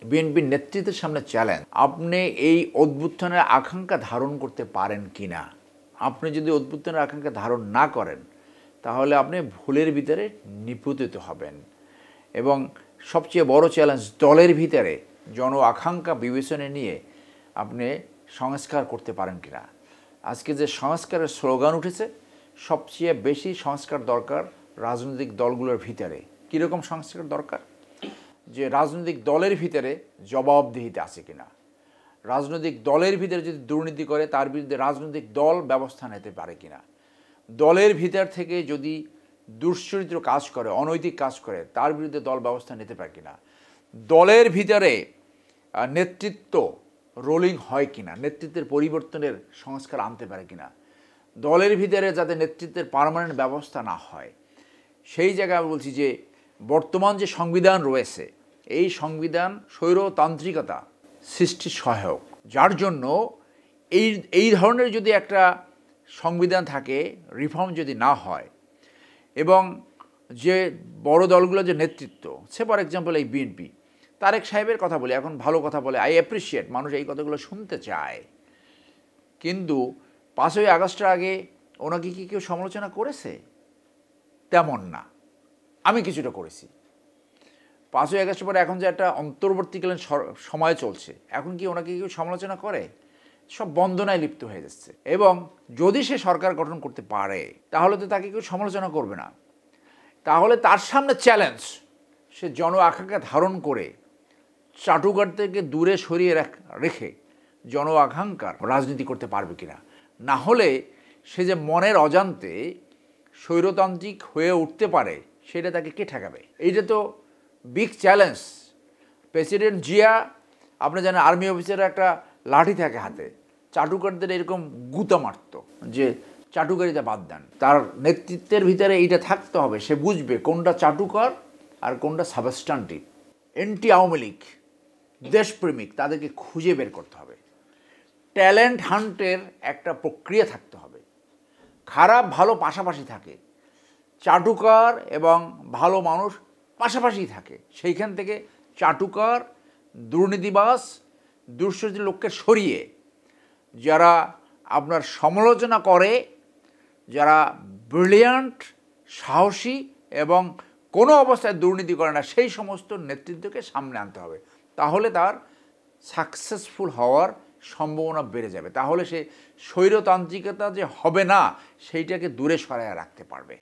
বিএনপির নেতৃত্বের সামনে চ্যালেঞ্জ, আপনি এই অভ্যুত্থানের আকাঙ্ক্ষা ধারণ করতে পারেন কি না। আপনি যদি অভ্যুত্থানের আকাঙ্ক্ষা ধারণ না করেন তাহলে আপনি ভুলের ভিতরে নিপতিত হবেন। এবং সবচেয়ে বড় চ্যালেঞ্জ, দলের ভিতরে জন আকাঙ্ক্ষা বিবেচনা নিয়ে আপনি সংস্কার করতে পারেন কি না। আজকে যে সংস্কারের স্লোগান উঠেছে, সবচেয়ে বেশি সংস্কার দরকার রাজনৈতিক দলগুলোর ভিতরে। কীরকম সংস্কার দরকার? যে রাজনৈতিক দলের ভিতরে জবাবদিহিতা আছে কিনা। রাজনৈতিক দলের ভিতরে যদি দুর্নীতি করে তার বিরুদ্ধে রাজনৈতিক দল ব্যবস্থা নিতে পারে কিনা। দলের ভিতর থেকে যদি দুশ্চরিত্র কাজ করে, অনৈতিক কাজ করে, তার বিরুদ্ধে দল ব্যবস্থা নিতে পারে কিনা। দলের ভিতরে নেতৃত্ব রোলিং হয় কিনা, নেতৃত্বের পরিবর্তনের সংস্কার আনতে পারে কিনা। দলের ভিতরে যাতে নেতৃত্বের পার্মানেন্ট ব্যবস্থা না হয়, সেই জায়গায় আমি বলছি যে বর্তমান যে সংবিধান রয়েছে, এই সংবিধান স্বৈরতান্ত্রিকতা সৃষ্টির সহায়ক। যার জন্য এই ধরনের যদি একটা সংবিধান থাকে, রিফর্ম যদি না হয়, এবং যে বড় দলগুলো যে নেতৃত্ব, সে ফর এক্সাম্পল এই বিএনপি, তারেক সাহেবের কথা বলি, এখন ভালো কথা বলে, আই অ্যাপ্রিসিয়েট, মানুষ এই কথাগুলো শুনতে চায়। কিন্তু 5ই আগস্টের আগে ওনাকে কি কেউ সমালোচনা করেছে? তেমন না। আমি কিছুটা করেছি। 5ই আগস্টের পরে এখন যে একটা অন্তর্বর্তীকালীন সময় চলছে, এখন কি ওনাকে কেউ সমালোচনা করে? সব বন্দনায় লিপ্ত হয়ে যাচ্ছে। এবং যদি সে সরকার গঠন করতে পারে তাহলে তো তাকে কেউ সমালোচনা করবে না। তাহলে তার সামনে চ্যালেঞ্জ, সে জন আকাঙ্ক্ষা ধারণ করে চাটুকার থেকে দূরে সরিয়ে রেখে জন আকাঙ্ক্ষার রাজনীতি করতে পারবে কিনা। না হলে সে যে মনের অজান্তে স্বৈরতান্ত্রিক হয়ে উঠতে পারে, সেটা তাকে কে ঠেকাবে? এইটা তো বিগ চ্যালেঞ্জ। প্রেসিডেন্ট জিয়া, আপনি জানেন, আর্মি অফিসারের একটা লাঠি থাকে হাতে, চাটুকারদের এরকম গুতা মারত যে চাটুকারিতা বাদ দেন। তার নেতৃত্বের ভিতরে এইটা থাকতে হবে, সে বুঝবে কোনটা চাটুকার আর কোনটা সাবস্টান্টিভ। এন্টি আওয়ামী লীগ, দেশপ্রেমিক, তাদেরকে খুঁজে বের করতে হবে। ট্যালেন্ট হান্টের একটা প্রক্রিয়া থাকতে হবে। খারাপ ভালো পাশাপাশি থাকে, চাটুকার এবং ভালো মানুষ পাশাপাশি থাকে। সেইখান থেকে চাটুকার, দুর্নীতিবাজ, দুশ্চরিত্র লোককে সরিয়ে যারা আপনার সমালোচনা করে, যারা ব্রিলিয়ান্ট, সাহসী এবং কোনো অবস্থায় দুর্নীতি করে না, সেই সমস্ত নেতৃত্বকে সামনে আনতে হবে। তাহলে তার সাকসেসফুল হওয়ার সম্ভাবনা বেড়ে যাবে। তাহলে সে স্বৈরতান্ত্রিকতা যে হবে না, সেইটাকে দূরে সরাইয়া রাখতে পারবে।